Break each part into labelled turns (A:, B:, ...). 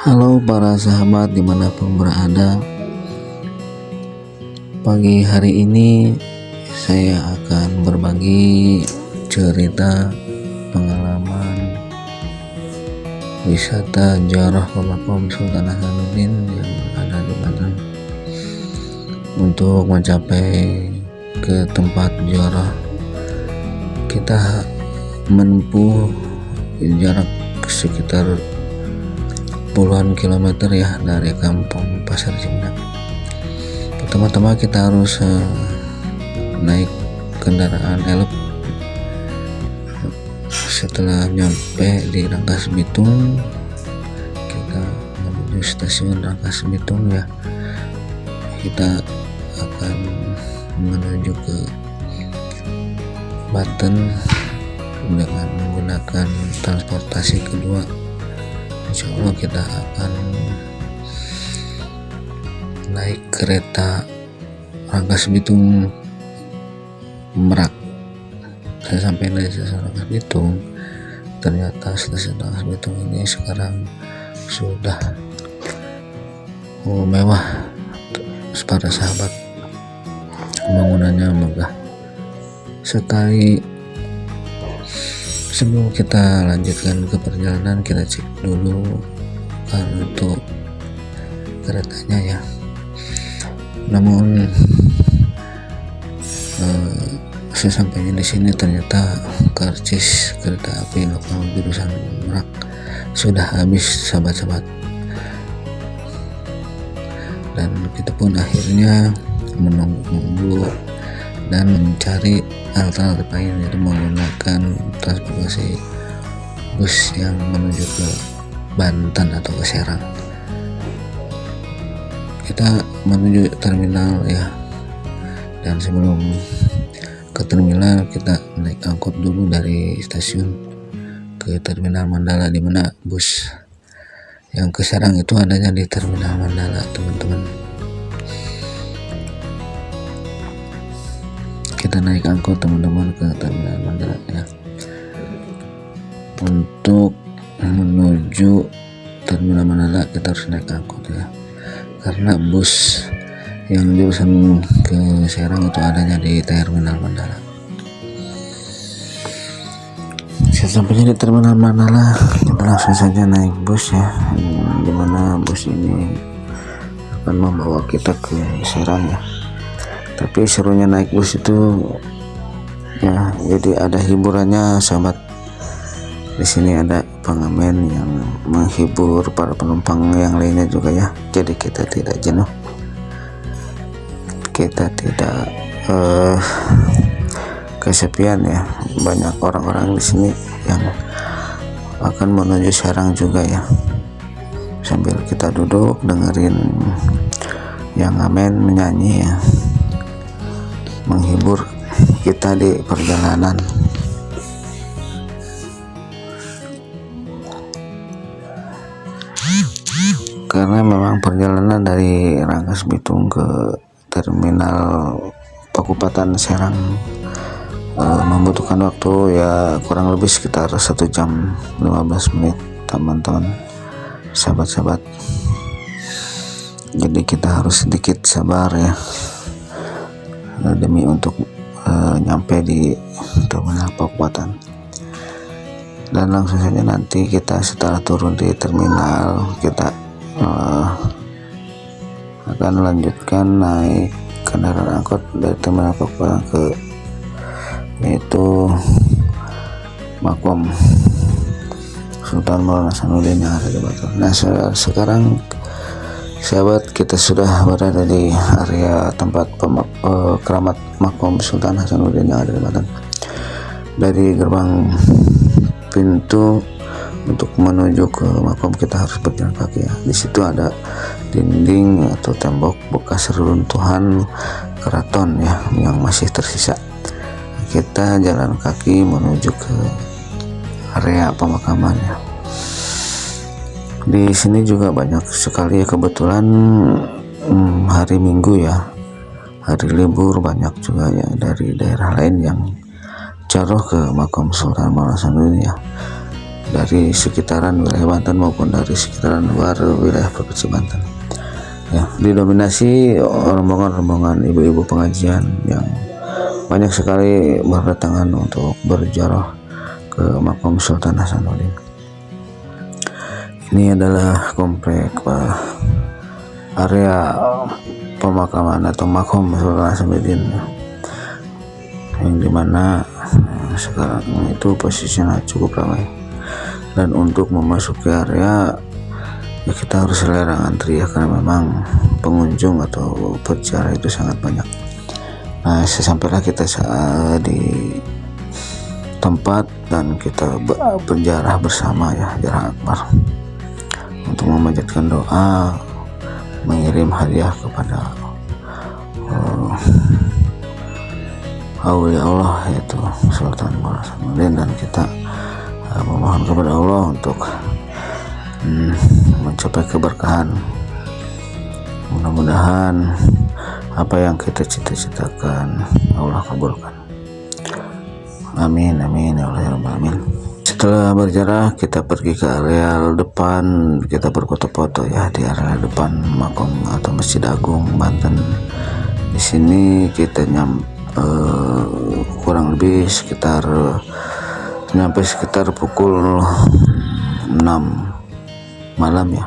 A: Halo para sahabat dimanapun berada. Pagi hari ini saya akan berbagi cerita pengalaman wisata ziarah ke makam Sultan Hasanuddin yang ada di Banten. Untuk mencapai ke tempat ziarah kita menempuh jarak sekitar puluhan kilometer ya dari kampung Pasar Cimnak. Pertama-tama kita harus naik kendaraan elep. Setelah nyampe di Rangkas Bitung, kita menuju stasiun Rangkas Bitung ya. Kita akan menuju ke Banten dengan menggunakan transportasi kedua. Insya Allah kita akan naik kereta Rangkas Bitung Merak. Saya sampai di stasiun Rangkas Bitung, ternyata stasiun Rangkas Bitung ini sekarang sudah mewah para sahabat, bangunannya megah sekali. Sebelum kita lanjutkan ke perjalanan, kita cek dulu untuk keretanya ya. Namun sesampainya di sini ternyata karcis kereta api lokal jurusan Merak sudah habis sahabat-sahabat, dan kita pun akhirnya menunggu dan mencari alternatif lain, yaitu menggunakan transportasi bus yang menuju ke Banten atau ke Serang. Kita menuju terminal ya, dan sebelum ke terminal kita naik angkot dulu dari stasiun ke terminal Mandala, di mana bus yang ke Serang itu adanya di terminal Mandala, teman-teman. Kita naik angkot teman-teman ke terminal Mandala ya. Untuk menuju terminal Mandala kita harus naik angkot ya, karena bus yang jurusan ke Serang itu adanya di terminal Mandala. Sesampainya di terminal Mandala, kita langsung saja naik bus ya, dimana bus ini akan membawa kita ke Serang ya. Tapi serunya naik bus itu ya, jadi ada hiburannya sahabat. Di sini ada pengamen yang menghibur para penumpang yang lainnya juga ya. Jadi kita tidak jenuh, kita tidak kesepian ya. Banyak orang-orang di sini yang akan menuju Serang juga ya. Sambil kita duduk dengerin yang ngamen menyanyi ya, menghibur kita di perjalanan. Karena memang perjalanan dari Rangkas Bitung ke terminal Pakupatan Serang membutuhkan waktu ya kurang lebih sekitar 1 jam 15 menit teman-teman, sahabat-sahabat. Jadi kita harus sedikit sabar ya, demi untuk nyampe di terminal Pakupatan. Dan langsung saja nanti kita setelah turun di terminal, kita akan melanjutkan naik kendaraan angkot dari terminal Pakupatan ke yaitu Makom Sultan Maulana Hasanuddin yang ada di Banten. Nah sekarang sahabat, kita sudah berada di area tempat keramat Makom Sultan Hasanuddin yang ada di Banten. Dari gerbang pintu untuk menuju ke makom kita harus berjalan kaki ya. Di situ ada dinding atau tembok bekas reruntuhan keraton ya yang masih tersisa. Kita jalan kaki menuju ke area pemakamannya. Di sini juga banyak sekali kebetulan hari Minggu ya, hari libur, banyak juga ya dari daerah lain yang jaroh ke makam Sultan Maulana Hasanuddin ya. dari sekitaran wilayah Banten maupun dari sekitaran luar wilayah Provinsi Banten. Ya, didominasi rombongan-rombongan ibu-ibu pengajian yang banyak sekali berdatangan untuk berziarah ke makam Sultan Hasanuddin. Ini adalah komplek area pemakaman atau makam Sultan Hasanuddin, yang dimana sekarang itu posisinya cukup ramai, dan untuk memasuki area ya kita harus lerang antri ya, karena memang pengunjung atau peziarah itu sangat banyak. Nah, sesampainya kita di tempat dan kita berziarah bersama ya, ziarah akbar, untuk memanjatkan doa, mengirim hadiah kepada aulia Allah yaitu Sultan Hasanuddin, dan kita memohon kepada Allah untuk mencapai keberkahan. Mudah-mudahan apa yang kita cita-citakan Allah kabulkan. Amin amin ya Allah ya Rabbal alamin. Setelah berziarah kita pergi ke area depan, kita berfoto-foto ya di area depan makam atau Masjid Agung Banten. Di sini kita kurang lebih sekitar pukul 6 malam ya.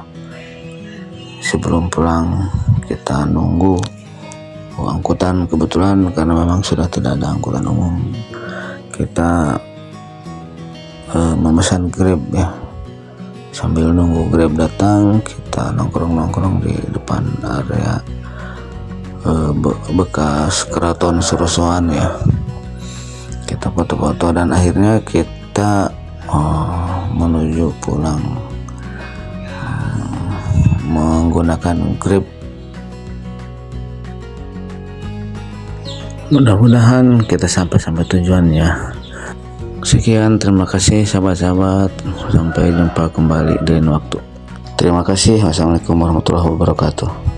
A: Sebelum pulang kita nunggu angkutan, kebetulan karena memang sudah tidak ada angkutan umum, kita memesan Grab ya. Sambil nunggu Grab datang, kita nongkrong di depan area bekas Keraton Surosoan ya. Kita foto-foto dan akhirnya kita menuju pulang menggunakan Grab. Mudah-mudahan kita sampai tujuan ya. Sekian, terima kasih sahabat-sahabat, sampai jumpa kembali di lain waktu. Terima kasih. Wassalamualaikum warahmatullahi wabarakatuh.